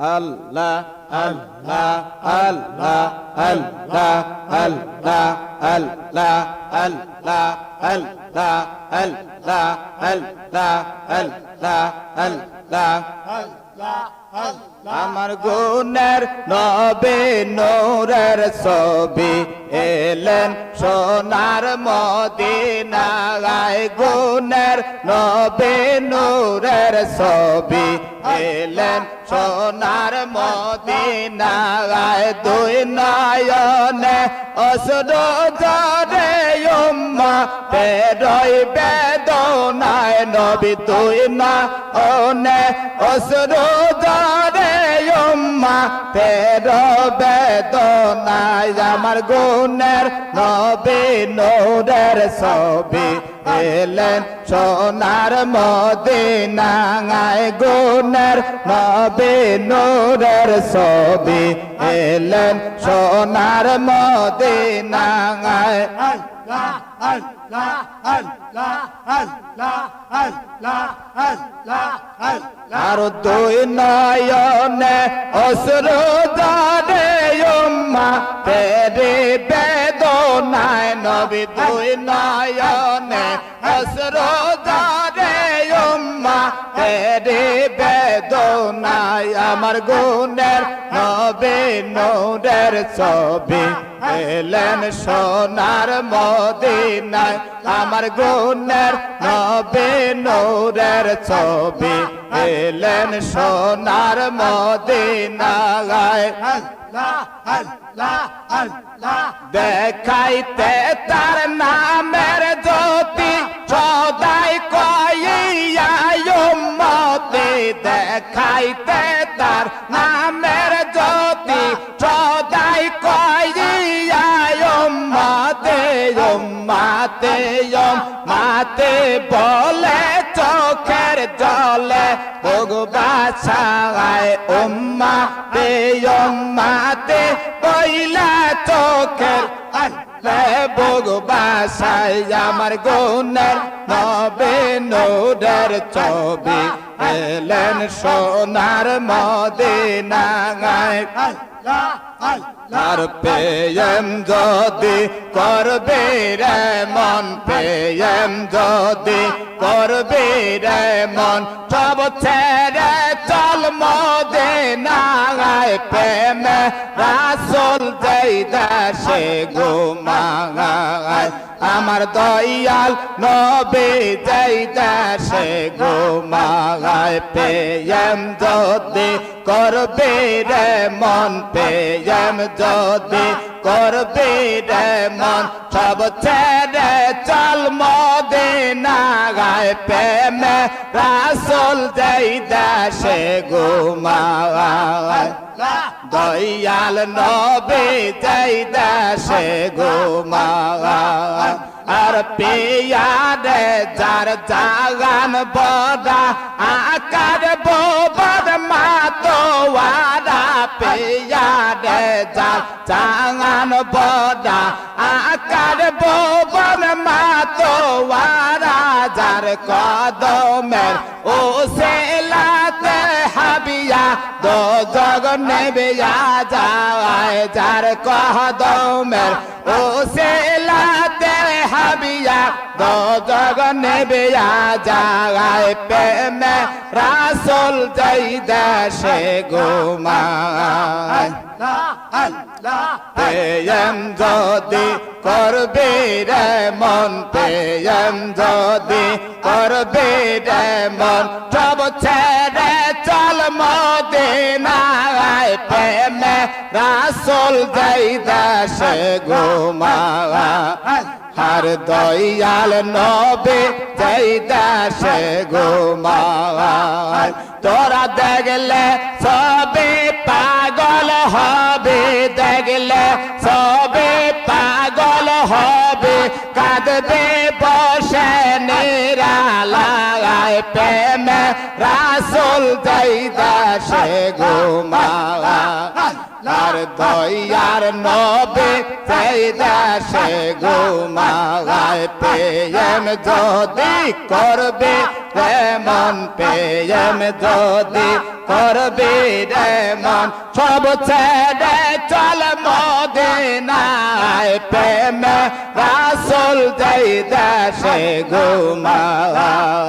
আল্লাহ আল্লাহ আল্লাহ আল্লাহ আল্লাহ আল্লাহ আল্লাহ আল্লাহ আল্লাহ আল্লাহ আল্লাহ আল্লাহ আমার গুণের নবী নূরের ছবি এলেন সোনার মদিনায় গুণের নবী নূরের ছবি এলেন সোনার মদিনায় দুই নয়নে অশ্রু ঝরে উম্মা পেরই বেদনায় নবী দুই নয়নে অশ্রু ঝরে উম্মা পের বেদনায় আমার গুণের নবী নূরের ছবি এলেন সোনার মদিনায় গুণের নবী নূরের ছবি এলেন সোনার মদিনায় আল্লাহ আল্লাহ আল্লাহ আল্লাহ আল্লাহ আল্লাহ আল্লাহ আর দুই নয়নে অশ্রু ঝরে উম্মা পেরে বেদনায় নবী দুই নয়নে অশ্রু ঝরে উম্মা পেরে বেদনায় আমার গুণের নবী নূরের ছবি এলেন সোনার মদিনায় আমার গুণের নবী নূরের ছবি এলেন সোনার মদিনায় আল্লাহ আল্লাহ আল্লাহ দেখাইতে তার নামের জ্যোতি সদাই কইয়া উম্মতে দেখাইতে তার নামের জ্যোতি সদাই কইয়া উম্মতে উম্মতে উম্মতে বলে চোখের জলে ভগবাছায় উম্মতে উম্মতে পয়লা চোখের ভগবাছায় আমার গুণের নবী নূরের ছবি এলেন সোনার মদিনায় আর প্রেম যদি করবে রে মন প্রেম যদি করবে রে মন সব ছেড়ে চল মদিনায় প্রেম রাসূল যেই দেশে ঘুমায় আমার দয়াল নবী যেই দেশে ঘুমায় প্রেম যদি করবে রে মন প্রেম যদি করবে রে মন সব ছেড়ে চল মদিনায় প্রেম রাসূল যেই দেশে ঘুমায় দয়াল নবী যেই দেশে ঘুমায় আর পিয়ারে যার জাগান বড়া আকার বোবর মাতোয়ারা পিয়ারে যার জাগান বড়া আকার বোবর মাতোয়ারা যার কদমের ও সেলাতে হাবিয়া দো জগ নেবিয়া যায় যার কদমের ও সেলাতে হাবিয়া দো জগ নেবিয়া যায় প্রেমে রাসূল যেই দেশে ঘুমায় প্রেম যদি করবে রে মন প্রেম যদি করবে রে মন সব ছেড়ে চল মদিনায় প্রেমে রাসূল যেই দেশে ঘুমায় আর দয়াল নবী যেই দেশে ঘুমায় তোরা দেখলে সবে পাগল হবে দেখলে সবে পাগল হবে কাঁদবে বসে নিরালায় প্রেমে রাসূল যেই দেশে ঘুমায় আর দয়ার নবী যেই দেশে ঘুমায় প্রেম যদি করবে রে মন প্রেম যদি করবি রে মন সব ছেড়ে চল মদিনায় প্রেম রাসূল যেই দেশে ঘুমায়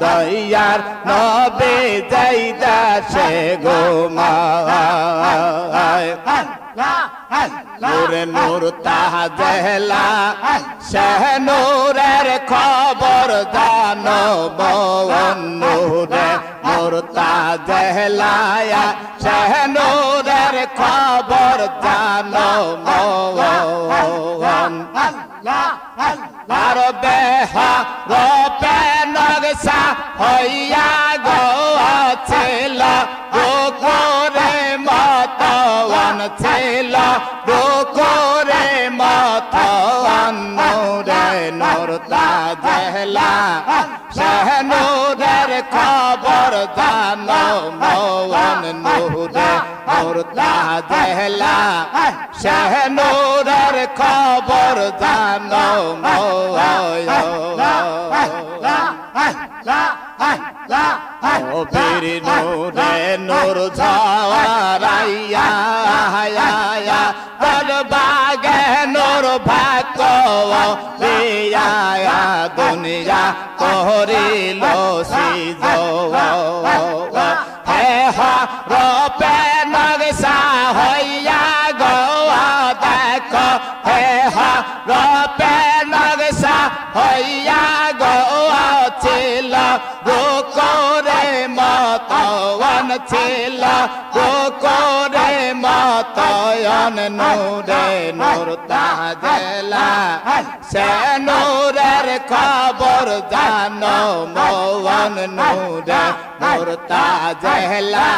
দয়ার নবী যেই দেশে ঘুমায় নূরে নূর তাজেলা শেহ নূরের খবর জানো মন নূরে নূর তাজেলা শেহ নূরের খবর জানো মন আর বেহা রূপে নকশা হইয়া গেছিল রূপরে মতওয়ান ছিল রূপরে মতওয়ান নূরে নূর তাজেলা শেহ নূরের খবর জানো মন নূরে নূর তাজেলা শেহ নূরের খবর জানো ও বীর নূরে নূর ঝরাইয়া তোর বাগে নূর ভাগ্য দিয়া দুনিয়া করিল সিজ হে রূপে নকশা হইয়া গো দেখো হে রূপে নকশা হইয়া গো ছিল রূপরে মতওয়ান ছিল রূপরে মতওয়ান নূরে নূর তাজেলা সে নূরের খবর জানো মন নূরে নূর তাজেলা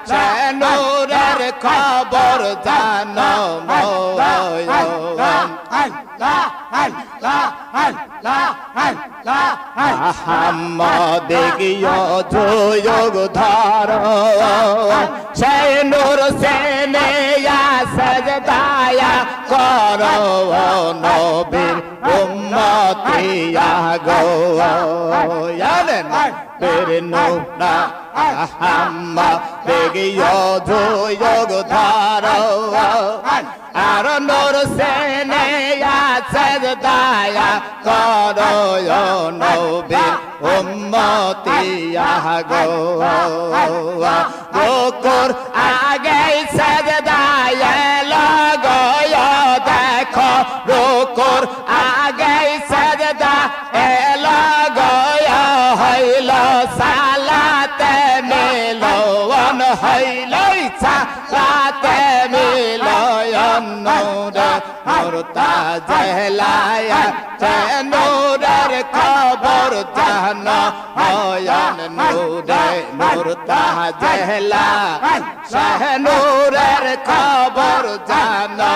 সে নূরের খবর জানো মন আহম্মদ গিয়ে যোগ ধর সেই নূর সেনে সজদায়া করো নবীর উম্মতিয়া গো জানেন বীর নূর আহম্মদ গিয়ে যোগ ধর আর নূর সেনে সজদায়া করো নবীর উম্মতিয়া গো রুকুর আগে সজদায়া লাগো দেখো রুকুর আগে সজদা এলো গো হইল সালাতে মিলন হইল সালাতে মিলন নূরে নূর তাজেলা নূরের খবর জানো নয়ন নূরে নূর তাজেলা শেহ নূরের খবর জানো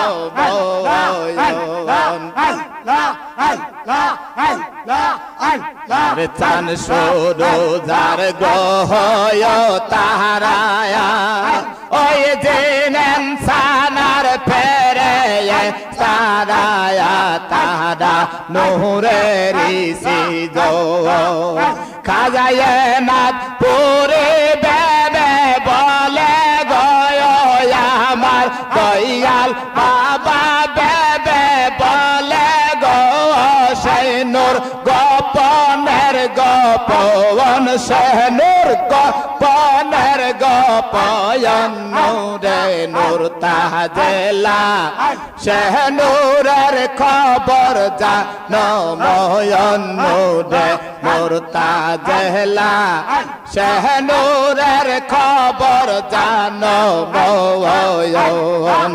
চান সরো যার গহয় তাহারায়া ওই জেনেন সানার ফেরে তারায়া তারা নূরেরি সিজো খাজায় নাথ পুরে বেবে বলে গয় আমার দয়াল বাবা বেবে বলে গো সেই নূর গোপনের গোপন সেই নূর গোপনের গোপন নূরে নূর তাজেলা সেই নূরের খবর জানো ময়ন নূরে নূর তাজেলা সেই নূরের খবর জানো ময়ন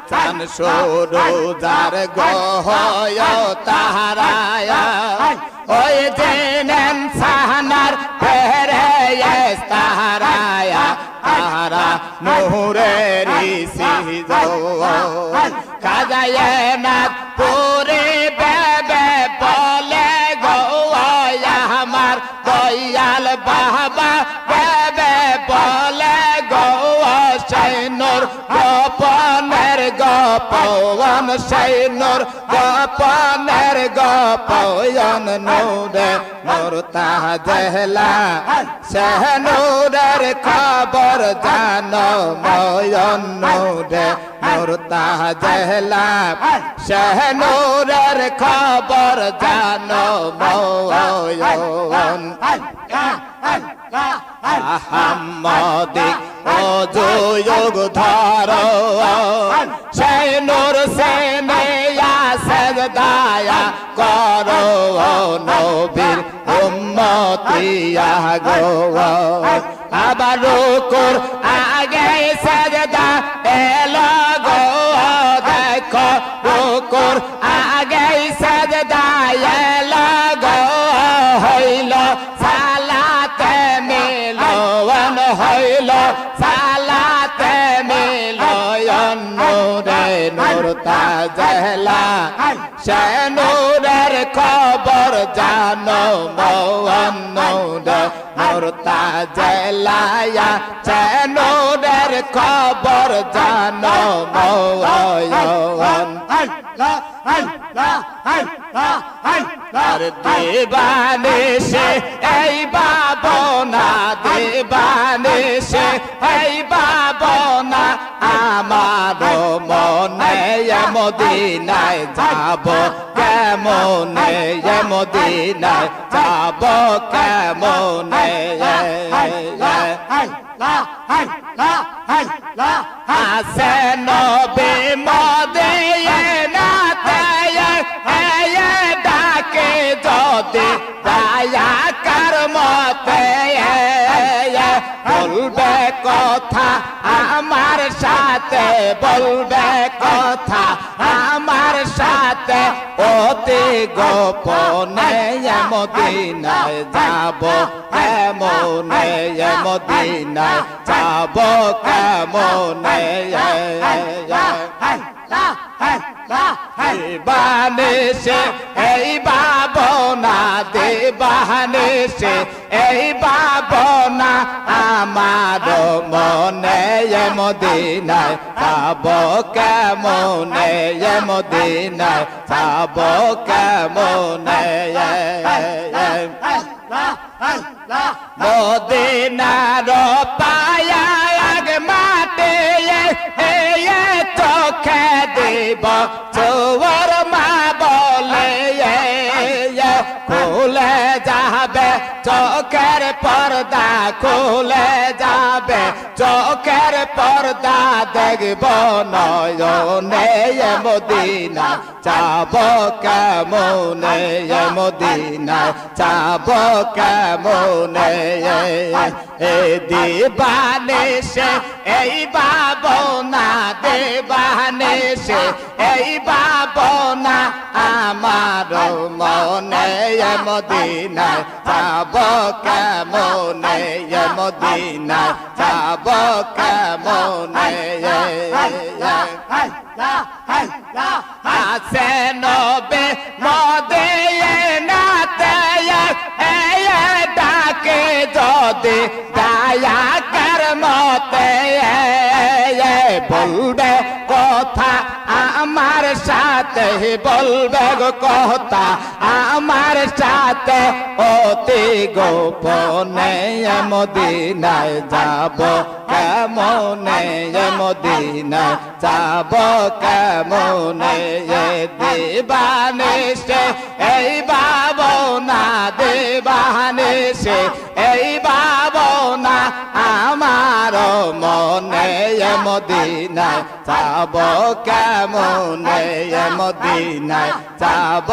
চান সরু যার গহয় তাহারায়া ওই জেনেন সাহানার ফেরে তাহারায়া তাহারা নূরেরি সিজো খাজায় নাথ পুরে বেবে বলে গো আমার দয়াল বাবা বেবে বলে গো সেই নূর গোপনের গো গোপন সেই নূর গোপনের গোপন নূরে নূর তাজলা সে নূরের খবর জানো ময়ন নূরে নূর তাজলা সে নূরের খবর জানো ময়ন আহম্মদিক ওযুগ ধরো সেই নূর সে নেয়া সাজদায়া করো নবীর উম্মতিয়া গো আবার রুকুর আগে সাজদা এলো গো দেখো রুকুর আগে সাজদা এলো গো হইল সালাতে মিলন হইল সালাতে মিলন নূরে নূর তাজলা সে নূরের খবর জানো মওয়ান নূরে নূর তাজলায়া সে নূরের খবর জানো মওয়ান আর দিবানিশে এই বাবনা দিবানিশে এই বাবনা আমার মনে মদিনায় যাব কেমনে মদিনায় যাব কেমনে আসে নবী মদিনাতে ডাকে যদি দয়া কর মতে বলবে কথা আমার সাথে বলবে কথা আমার সাথে অতি গোপনে মদিনায় যাব কেমনে মদিনায় যাব কেমনে দিবানিশে এই বাবনা দিবানিশে এই বাবনা আমার মনে মদিনায় যাব কেমনে মদিনায় যাব কেমনে মদিনার পায়া মাটি চোখে দেব চোর মা বলে খুলে যাবে চোখের পর্দা খুলে যাবে চোখের পর্দা দেখব নয়নে মদিনা যাব কেমনে মদিনা যাব কেমনে এই দিবানিশে এই বাবনা দিবানিশে এই বাবনা আমার মনে মদিনায় যাব কেমনে মদিনায় যাব কেমনে আসে নবী মদিনাতে ডাকে যদি দয়া কর মতে বলবে কথা আমার সাথে বলবে কথা আমার সাথে অতি গোপনে মদিনায় যাব কেমনে মদিনায় যাব কেমনে দিবানিশে এই বাবনা দিবানিশে এই বাবনা আমার মনে মদিনায় যাব কেমনে মদিনায় যাব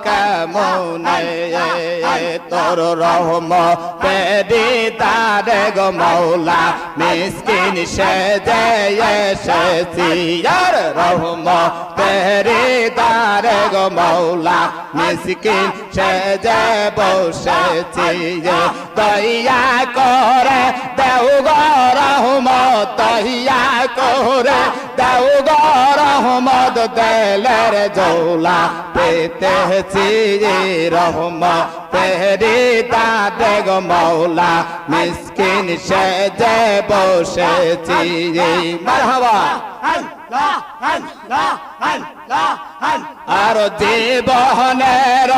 কেমনে তোর রহমতে দিদারে গো মৌলা মিসকিন সেজে এসেছি আর রহমতে দিদারে গো মৌলা মিসকিন সেজে বসেছি দয়া করে দেও গো রহমত দয়া করে দেও গো রহমত দেলের জৌলা পেতেছি রহমতে দিদারে গো মৌলা মিসকিন সেজে বসেছি মারহাবা আর জীবনের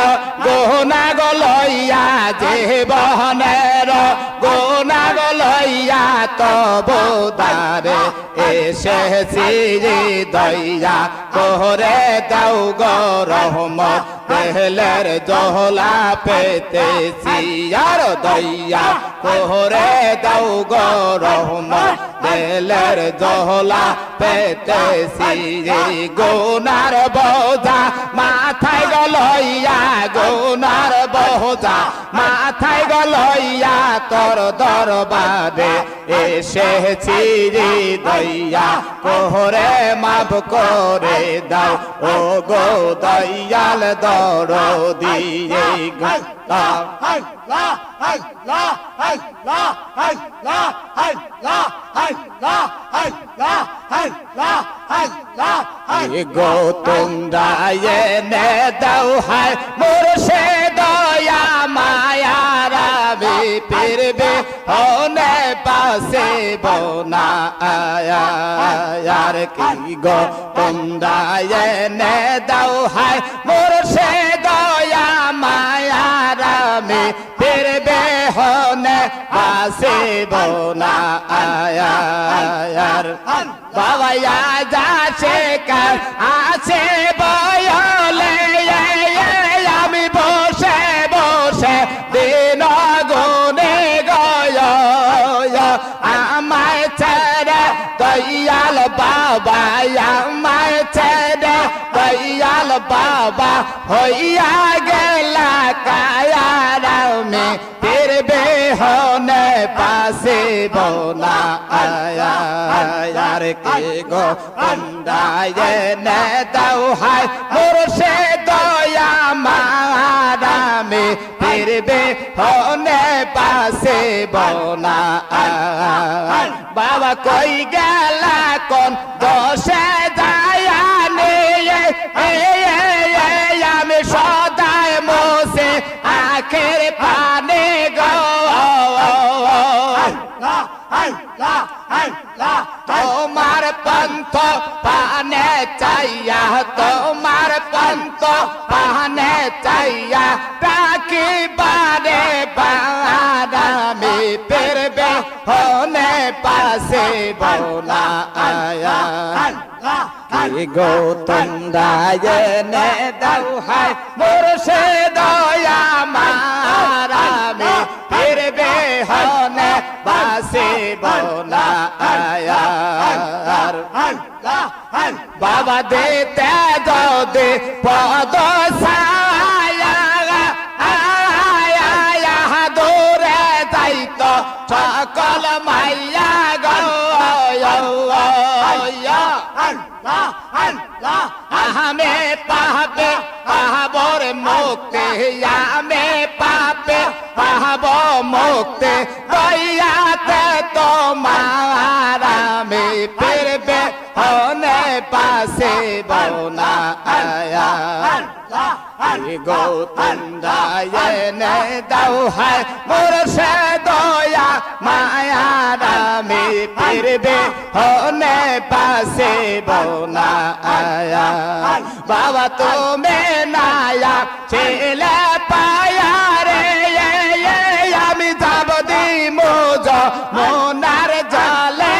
গুণা গলইয়া জীবনের গুণা গলইয়া তবু দ্বারে এসেছি দইয়া করে দাও গো রহমত দেহলের জহলা পেতেছি আর দইয়া করে দাও গো রহমত দেহলের জহলা পেতেছি গুনার বোঝা মাথায় গলইয়া গুনার বোঝা মাথায় গলইয়া তোর দরবারে এসেছি দইয়া কোহরে মাফ করে দাও ও গো দয়াল দরদি গো তোমরা এনে দাও হায় মুর্শে দয়া মায়ারা ফিরবে হনে পাশে বোনা আয়ার কি গো তোমরা এনে দাও হায় মুর্শে দয়া মায়ারা ফিরবে হনে পাশে বোনা আয়ার বাবা যাচ্ছে কার আছে বয়লে আমি বসে বসে দিন গুনে গয় আমায় ছেড়ে দয়াল বাবা আমায় ছেড়ে দয়াল বাবা হইয়া গেলা কায়ারামে ফিরবে হনে পাশে বোনা আয়ার কে গো তোমরা এনে দাও হায় মুর্শে দয়া মারামে ফিরবে হনে পাশে বোনা বাবা কই গেলা কোন দোষে যায়ানে আমি সদায় মোসে আখের পানে গো তোমার পন্থ পানে চাইয়া তোমার পন্থ পানে চাইয়া তাকি বারে বারামে ফিরবে হনে পাশে বোনা আয়া গো তোমরা এনে দাও হায় মুর্শে দয়া মারামে ফিরবে হনে পাশে বোনা আয়ার বাবা দেতে যদি পদ ছায়া দূরে যাইত সকল মাইয়া গো আহমে পাবে পাবর মুক্তি আমে পাবে পাব মুক্তি দয়াতে তোমার আমি ফিরবে হনে পাশে বোনা আয়া গো তোমরা এনে দাও হায় মুর্শে দয়া মায়ারামে ফিরবে হনে পাশে বোনা আয়া বাবা তুমি নায়া ছেলে পায়া রে আমি যাব দি মোজ মোনার জলে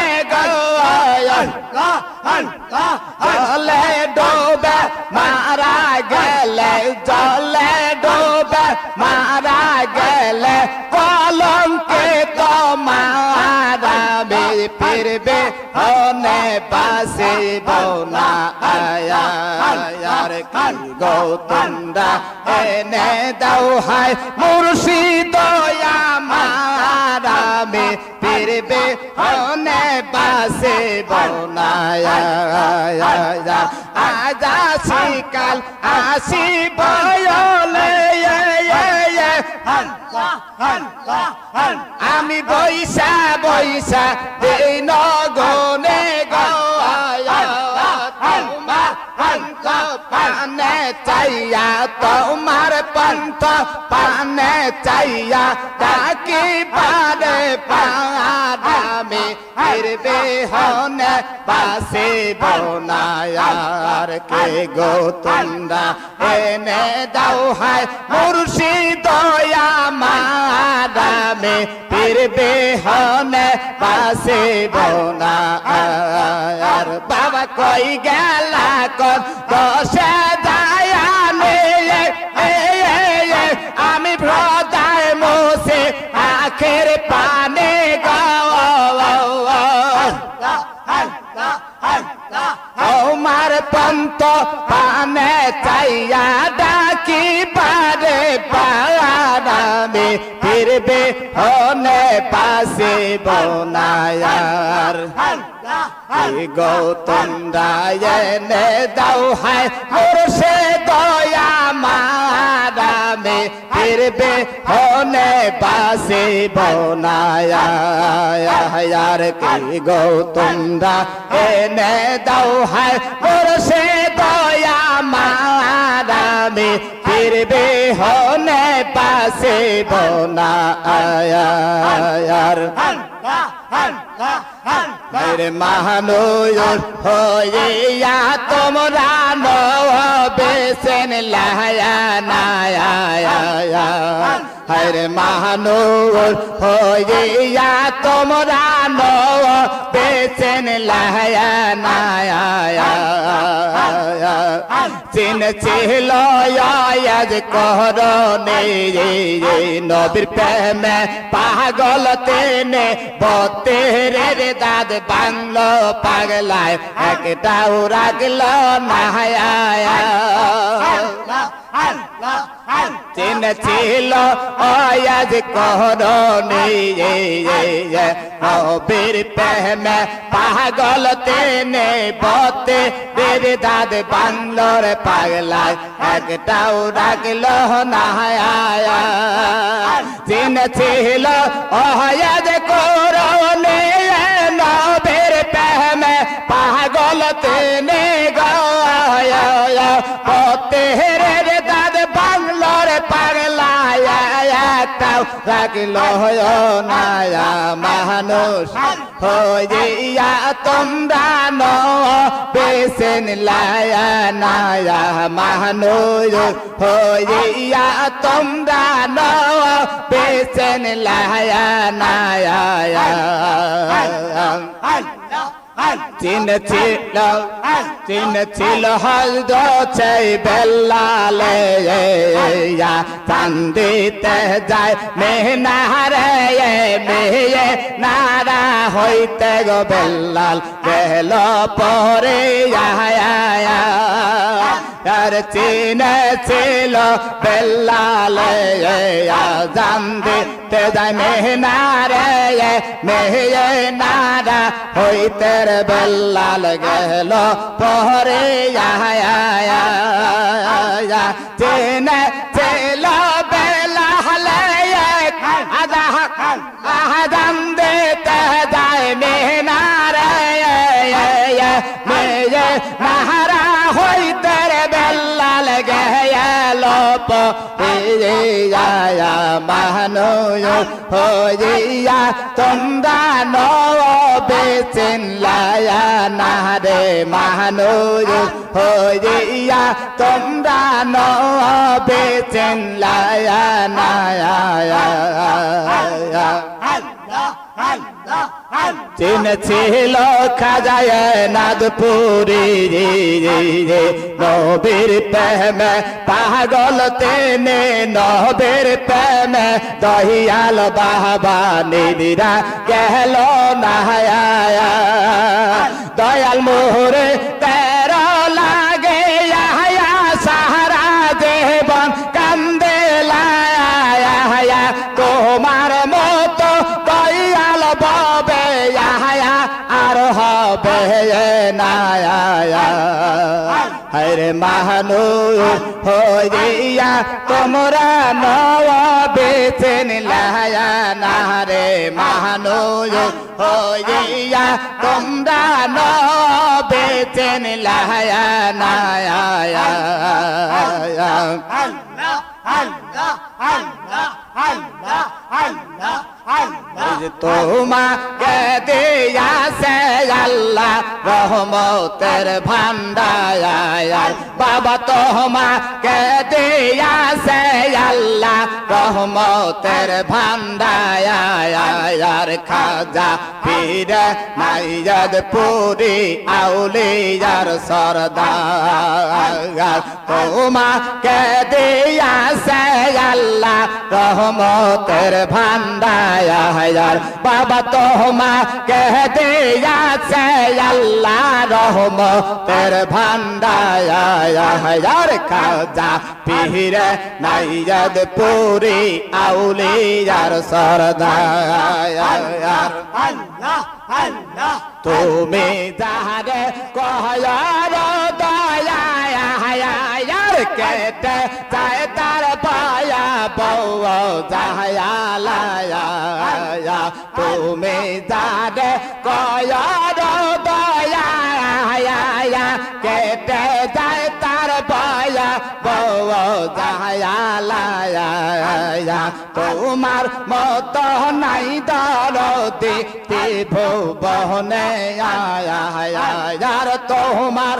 জলে ডোবে মারা গেলে জলে ডোবে মারা গেলে কলঙ্কে তোমারাবে ফিরবে হনে পাশে বোনা আয়ার কি গো তোমরা এনে দাও হায় মুর্শিদ দয়া মারাবে ফিরবে হনে পাশে বোনা আজা শিকাল আসি বয়লে আমি বৈশা বৈশা দিন গনে পানে চাইয়া তোমার পন্থ পানে চাইয়া তাকি পারে পারামে ফিরবে হনে বাসিব না আর কে গো তোমরা এনে দাও হায় মুর্শিদ আমারে ফিরবে হনে বাসিব না আর বাবা কই গেলা কর দশে দায়ানে আমি ভ্রদায় মোসে আখের পানে আমার পন্ত পানে চাইয়া ডাকি পারে পারামে ফিরবে হনে পাশে বনায়ার গৌতম রায়নে দাও হায় মোরশে দয়া মারামে ফিরবে হনে পাশে বনায়ার কি গৌতম রায়নে দাও হায় মোরশে দয়া মারামে ফিরবে হনে পাশে বনায়ার মেরে মহানুর হইয়া তোমরা বেসেন লায়া নায়া হরে মহানুর হইয়া তোমরা বেসেন লায়া নায়া চিন ছিল আজ করনে নবীর প্রেমে পাগল তেনে বতেরের দাদ বাংলো পাগলায় একটাও রাগলো না চিন ছিল আজ করনে নবীর প্রেমে পাগল তেনে বতেরের দাদ বাংলোর পাগলায় একটাও রাগলো না চিন ছিল আজ করনে নবীর প্রেমে পাগল তেনে গায়া পতেরের দাদ বাংলোর পাগলায় একটাও রাগলো নায়া মানুষ হইয়া তোমরা বেসেন লায়া নায়া মানুষ হইয়া তোমরা বেসেন লায়া নায়া চিন ছিল হলদ চাই বেল্লালে চান্দিতে যায় মেহনারে মেয়ে নারা হইতে গো বেল্লাল গেল পরে আর চিন ছিল বেল্লালে চান্দিতে যায় মেহনারে মেয়ে নারা হইতে বেল্লাল গেল পরে চিন ছিল বেল্লাল আদাম দিতে যায় মেহনারে মেয়ে নাহারা হইতে বেল্লাল গেল পরে মানো হইয়া তোমরা বেচেন লায়া না রে মানো হইয়া তোমরা বেচেন লায়া না চিন ছিল খাজায় নাদপুরি নবীর প্রেমে পাগল তেনে নবীর প্রেমে দহিয়াল বাবা নিদিরা গেল না দয়াল মোহরে তের লাগে সাহারা দেবন কান্দে লায়া তোমার মতো দয়াল বাবে আর হবে না হরে মাহানু হইয়া তোমরা বেচেন লায়া না রে মাহানু হইয়া তোমরা বেচেন লায়া না আজ তোমাকে দিয়াছে আল্লাহ রহমতের ভান্ডার বাবা তোমাকে দিয়াছে আল্লাহ রহমতের ভান্ডার খাজা পীর নাইয়াদ পুরি আউলিয়ার সরদার তোমাকে দিয়াছে আল্লাহ রহমতের ভান্ডার বাবা তোমাকে দিয়াছে আল্লাহ রহমতের ভান্ডার খাজা পীর নাইয়াদ পুরি আউলিয়ার সরদার তুমি যাহারে কহয়ার দয়ার কেটে যায় তার পায়া বউ যাহায়া তুমি যাহারে কহয়ার দয়া কেটে যায় তার পায়া বউ যাহায়া তোমার মত নাই দরদি ভুবনে আয়া তোমার